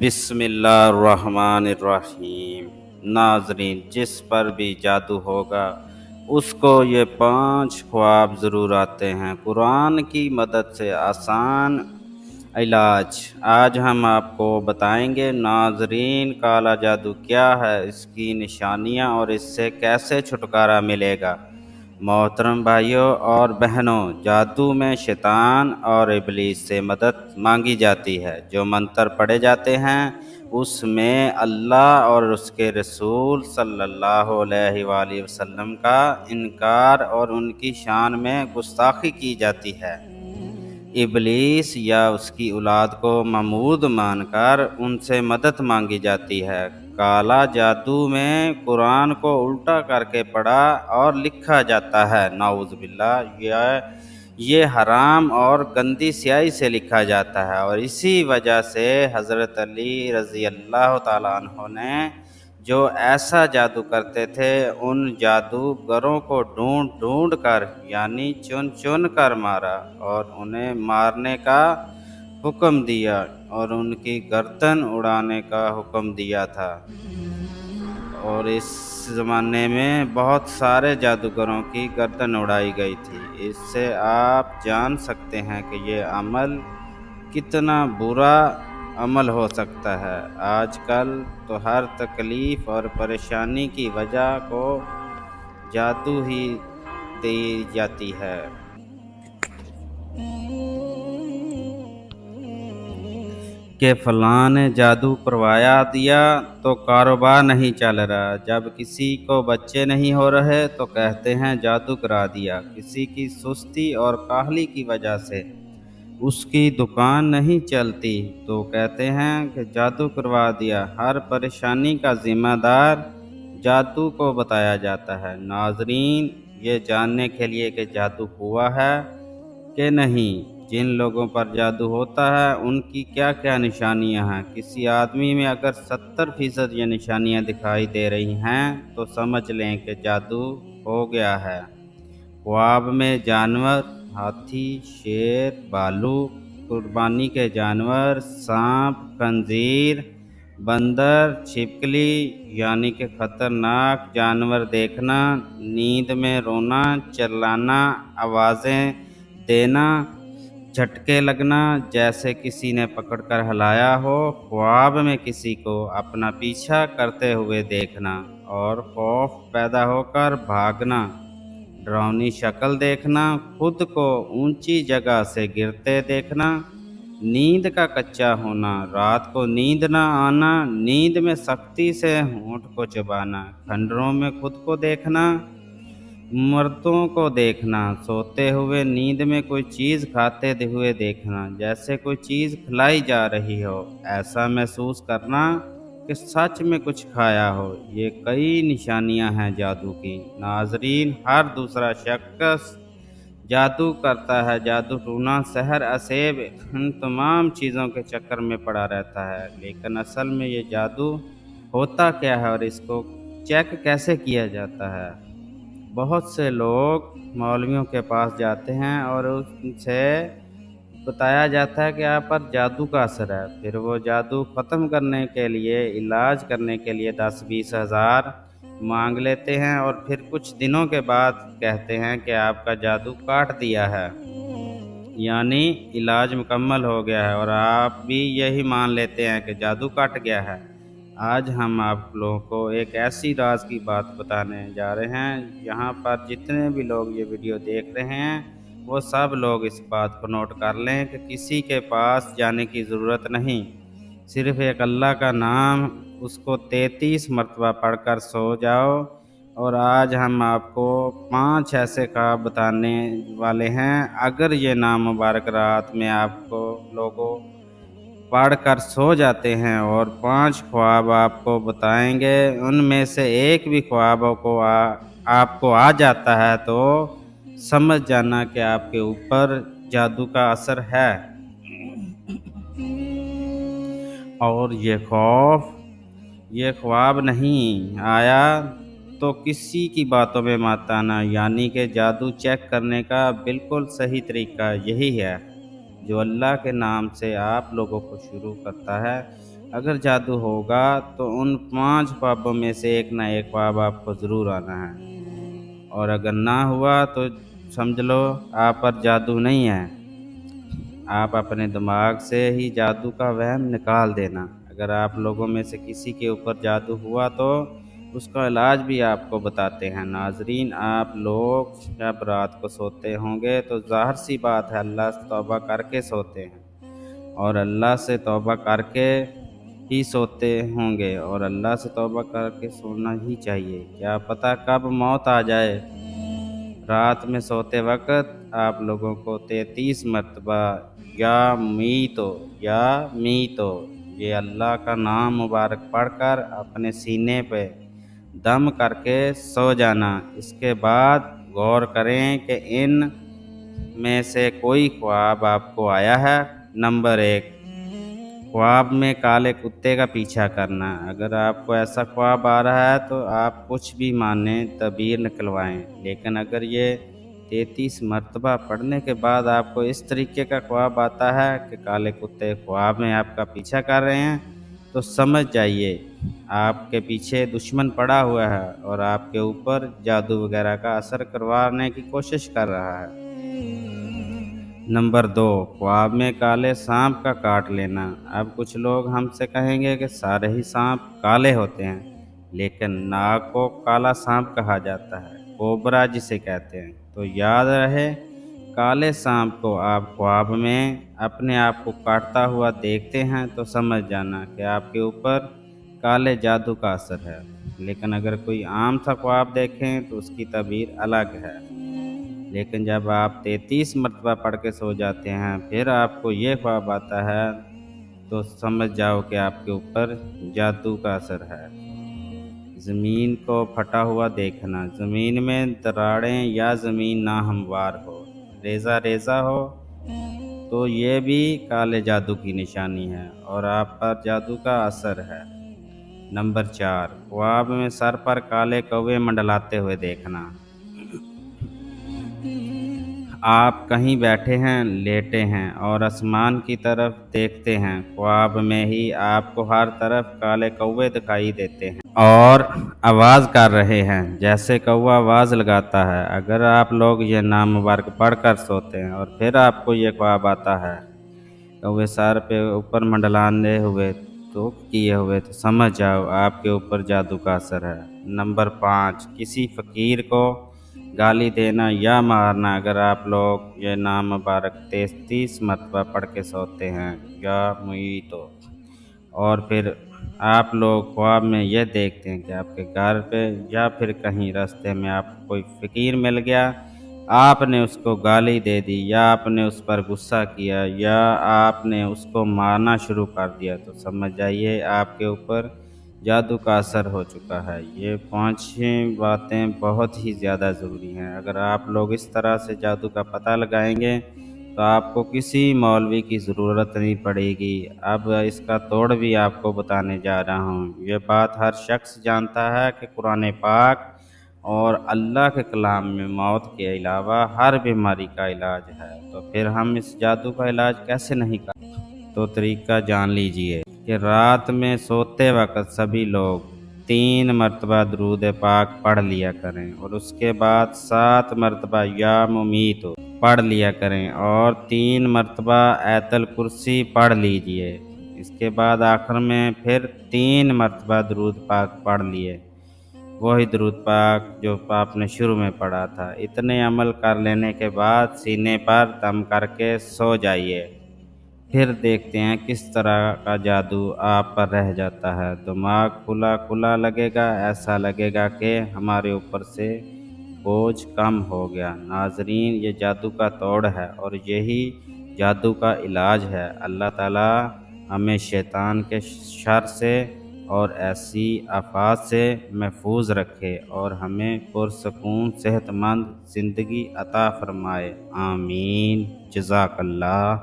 بسم اللہ الرحمن الرحیم۔ ناظرین، جس پر بھی جادو ہوگا اس کو یہ 5 خواب ضرور آتے ہیں۔ قرآن کی مدد سے آسان علاج آج ہم آپ کو بتائیں گے۔ ناظرین، کالا جادو کیا ہے، اس کی نشانیاں اور اس سے کیسے چھٹکارا ملے گا۔ محترم بھائیوں اور بہنوں، جادو میں شیطان اور ابلیس سے مدد مانگی جاتی ہے۔ جو منتر پڑھے جاتے ہیں اس میں اللہ اور اس کے رسول صلی اللہ علیہ وآلہ وسلم کا انکار اور ان کی شان میں گستاخی کی جاتی ہے۔ ابلیس یا اس کی اولاد کو معبود مان کر ان سے مدد مانگی جاتی ہے۔ کالا جادو میں قرآن کو الٹا کر کے پڑھا اور لکھا جاتا ہے، نعوذ باللہ۔ یہ حرام اور گندی سیاہی سے لکھا جاتا ہے، اور اسی وجہ سے حضرت علی رضی اللہ تعالیٰ عنہ نے جو ایسا جادو کرتے تھے، ان جادوگروں کو ڈھونڈ ڈھونڈ کر یعنی چن چن کر مارا اور انہیں مارنے کا حکم دیا اور ان کی گردن اڑانے کا حکم دیا تھا۔ اور اس زمانے میں بہت سارے جادوگروں کی گردن اڑائی گئی تھی۔ اس سے آپ جان سکتے ہیں کہ یہ عمل کتنا برا عمل ہو سکتا ہے۔ آج کل تو ہر تکلیف اور پریشانی کی وجہ کو جادو ہی دی جاتی ہے۔ کہ فلاں نے جادو کروایا دیا تو کاروبار نہیں چل رہا۔ جب کسی کو بچے نہیں ہو رہے تو کہتے ہیں جادو کرا دیا۔ کسی کی سستی اور کاہلی کی وجہ سے اس کی دکان نہیں چلتی تو کہتے ہیں کہ جادو کروا دیا۔ ہر پریشانی کا ذمہ دار جادو کو بتایا جاتا ہے۔ ناظرین، یہ جاننے کے لیے کہ جادو ہوا ہے کہ نہیں، جن لوگوں پر جادو ہوتا ہے ان کی کیا کیا نشانیاں ہیں۔ کسی آدمی میں اگر 70% یہ نشانیاں دکھائی دے رہی ہیں تو سمجھ لیں کہ جادو ہو گیا ہے۔ خواب میں جانور، ہاتھی، شیر، بھالو، قربانی کے جانور، سانپ، خنزیر، بندر، چھپکلی یعنی کہ خطرناک جانور دیکھنا، نیند میں رونا، چلانا، آوازیں دینا، جھٹکے لگنا جیسے کسی نے پکڑ کر ہلایا ہو، خواب میں کسی کو اپنا پیچھا کرتے ہوئے دیکھنا اور خوف پیدا ہو کر بھاگنا، ڈراؤنی شکل دیکھنا، خود کو اونچی جگہ سے گرتے دیکھنا، نیند کا کچا ہونا، رات کو نیند نہ آنا، نیند میں سختی سے ہونٹ کو چبانا، کھنڈروں میں خود کو دیکھنا، مردوں کو دیکھنا، سوتے ہوئے نیند میں کوئی چیز کھاتے ہوئے دیکھنا جیسے کوئی چیز کھلائی جا رہی ہو، ایسا محسوس کرنا کہ سچ میں کچھ کھایا ہو۔ یہ کئی نشانیاں ہیں جادو کی۔ ناظرین، ہر دوسرا شخص جادو کرتا ہے۔ جادو ٹونا، سحر، اسیب، ان تمام چیزوں کے چکر میں پڑا رہتا ہے، لیکن اصل میں یہ جادو ہوتا کیا ہے اور اس کو چیک کیسے کیا جاتا ہے؟ بہت سے لوگ مولویوں کے پاس جاتے ہیں اور ان سے بتایا جاتا ہے کہ آپ پر جادو کا اثر ہے۔ پھر وہ جادو ختم کرنے کے لیے، علاج کرنے کے لیے 10-20 ہزار مانگ لیتے ہیں اور پھر کچھ دنوں کے بعد کہتے ہیں کہ آپ کا جادو کاٹ دیا ہے، یعنی علاج مکمل ہو گیا ہے، اور آپ بھی یہی مان لیتے ہیں کہ جادو کٹ گیا ہے۔ آج ہم آپ لوگوں کو ایک ایسی راز کی بات بتانے جا رہے ہیں۔ یہاں پر جتنے بھی لوگ یہ ویڈیو دیکھ رہے ہیں وہ سب لوگ اس بات کو نوٹ کر لیں کہ کسی کے پاس جانے کی ضرورت نہیں، صرف ایک اللہ کا نام، اس کو 33 مرتبہ پڑھ کر سو جاؤ۔ اور آج ہم آپ کو 5 ایسے خواب بتانے والے ہیں۔ اگر یہ نام مبارک رات میں آپ کو لوگوں پڑھ کر سو جاتے ہیں اور 5 خواب آپ کو بتائیں گے، ان میں سے ایک بھی خواب آپ کو آ جاتا ہے تو سمجھ جانا کہ آپ کے اوپر جادو کا اثر ہے۔ اور یہ خواب نہیں آیا تو کسی کی باتوں میں مت آنا، یعنی کہ جادو چیک کرنے کا بالکل صحیح طریقہ یہی ہے جو اللہ کے نام سے آپ لوگوں کو شروع کرتا ہے۔ اگر جادو ہوگا تو ان 5 خوابوں میں سے ایک نہ ایک خواب آپ کو ضرور آنا ہے، اور اگر نہ ہوا تو سمجھ لو آپ پر جادو نہیں ہے۔ آپ اپنے دماغ سے ہی جادو کا وہم نکال دینا۔ اگر آپ لوگوں میں سے کسی کے اوپر جادو ہوا تو اس کا علاج بھی آپ کو بتاتے ہیں۔ ناظرین، آپ لوگ جب رات کو سوتے ہوں گے تو ظاہر سی بات ہے اللہ سے توبہ کر کے سوتے ہیں، اور اللہ سے توبہ کر کے ہی سوتے ہوں گے، اور اللہ سے توبہ کر کے سونا ہی چاہیے۔ کیا پتہ کب موت آ جائے۔ رات میں سوتے وقت آپ لوگوں کو 33 مرتبہ یا میتو یہ اللہ کا نام مبارک پڑھ کر اپنے سینے پہ دم کر کے سو جانا۔ اس کے بعد غور کریں کہ ان میں سے کوئی خواب آپ کو آیا ہے۔ نمبر 1، خواب میں کالے کتے کا پیچھا کرنا۔ اگر آپ کو ایسا خواب آ رہا ہے تو آپ کچھ بھی مانیں، تعبیر نکلوائیں، لیکن اگر یہ 33 مرتبہ پڑھنے کے بعد آپ کو اس طریقے کا خواب آتا ہے کہ کالے کتے خواب میں آپ کا پیچھا کر رہے ہیں، تو سمجھ جائیے آپ کے پیچھے دشمن پڑا ہوا ہے اور آپ کے اوپر جادو وغیرہ کا اثر کروانے کی کوشش کر رہا ہے۔ نمبر 2، خواب میں کالے سانپ کا کاٹ لینا۔ اب کچھ لوگ ہم سے کہیں گے کہ سارے ہی سانپ کالے ہوتے ہیں، لیکن ناگ کو کالا سانپ کہا جاتا ہے، کوبرا جسے کہتے ہیں۔ تو یاد رہے، کالے سانپ کو آپ خواب میں اپنے آپ کو کاٹتا ہوا دیکھتے ہیں تو سمجھ جانا کہ آپ کے اوپر کالے جادو کا اثر ہے۔ لیکن اگر کوئی عام سا خواب دیکھیں تو اس کی تعبیر الگ ہے۔ لیکن جب آپ 33 مرتبہ پڑھ کے سو جاتے ہیں پھر آپ کو یہ خواب آتا ہے تو سمجھ جاؤ کہ آپ کے اوپر جادو کا اثر ہے۔ زمین کو پھٹا ہوا دیکھنا۔ زمین میں دراڑیں یا زمین ناہموار ہو، ریزہ ریزہ ہو، تو یہ بھی کالے جادو کی نشانی ہے اور آپ پر جادو کا اثر ہے۔ نمبر 4، خواب میں سر پر کالے کوے منڈلاتے ہوئے دیکھنا۔ آپ کہیں بیٹھے ہیں، لیٹے ہیں اور آسمان کی طرف دیکھتے ہیں، خواب میں ہی آپ کو ہر طرف کالے کوے دکھائی دیتے ہیں اور آواز کر رہے ہیں جیسے کوا آواز لگاتا ہے۔ اگر آپ لوگ یہ نام مبارک پڑھ کر سوتے ہیں اور پھر آپ کو یہ خواب آتا ہے کوے سر پہ اوپر منڈلانے ہوئے تو کیے ہوئے، تو سمجھ جاؤ آپ کے اوپر جادو کا اثر ہے۔ نمبر 5، کسی فقیر کو گالی دینا یا مارنا۔ اگر آپ لوگ یہ نام مبارک 33 مرتبہ پڑھ کے سوتے ہیں یا میتو، اور پھر آپ لوگ خواب میں یہ دیکھتے ہیں کہ آپ کے گھر پہ یا پھر کہیں راستے میں آپ کو کوئی فقیر مل گیا، آپ نے اس کو گالی دے دی یا آپ نے اس پر غصہ کیا یا آپ نے اس کو مارنا شروع کر دیا، تو سمجھ جائیے آپ کے اوپر جادو کا اثر ہو چکا ہے۔ یہ 5 باتیں بہت ہی زیادہ ضروری ہیں۔ اگر آپ لوگ اس طرح سے جادو کا پتہ لگائیں گے تو آپ کو کسی مولوی کی ضرورت نہیں پڑے گی۔ اب اس کا توڑ بھی آپ کو بتانے جا رہا ہوں۔ یہ بات ہر شخص جانتا ہے کہ قرآن پاک اور اللہ کے کلام میں موت کے علاوہ ہر بیماری کا علاج ہے، تو پھر ہم اس جادو کا علاج کیسے نہیں کرتے؟ تو طریقہ جان لیجئے کہ رات میں سوتے وقت سبھی لوگ 3 مرتبہ درود پاک پڑھ لیا کریں، اور اس کے بعد 7 مرتبہ یا ممیت پڑھ لیا کریں اور 3 مرتبہ آیت الکرسی پڑھ لیجئے۔ اس کے بعد آخر میں پھر 3 مرتبہ درود پاک پڑھ لیے، وہی درود پاک جو آپ نے شروع میں پڑھا تھا۔ اتنے عمل کر لینے کے بعد سینے پر دم کر کے سو جائیے، پھر دیکھتے ہیں کس طرح کا جادو آپ پر رہ جاتا ہے۔ دماغ کھلا کھلا لگے گا، ایسا لگے گا کہ ہمارے اوپر سے بوجھ کم ہو گیا۔ ناظرین، یہ جادو کا توڑ ہے اور یہی جادو کا علاج ہے۔ اللہ تعالی ہمیں شیطان کے شر سے اور ایسی آفات سے محفوظ رکھے اور ہمیں پرسکون صحت مند زندگی عطا فرمائے۔ آمین۔ جزاک اللہ۔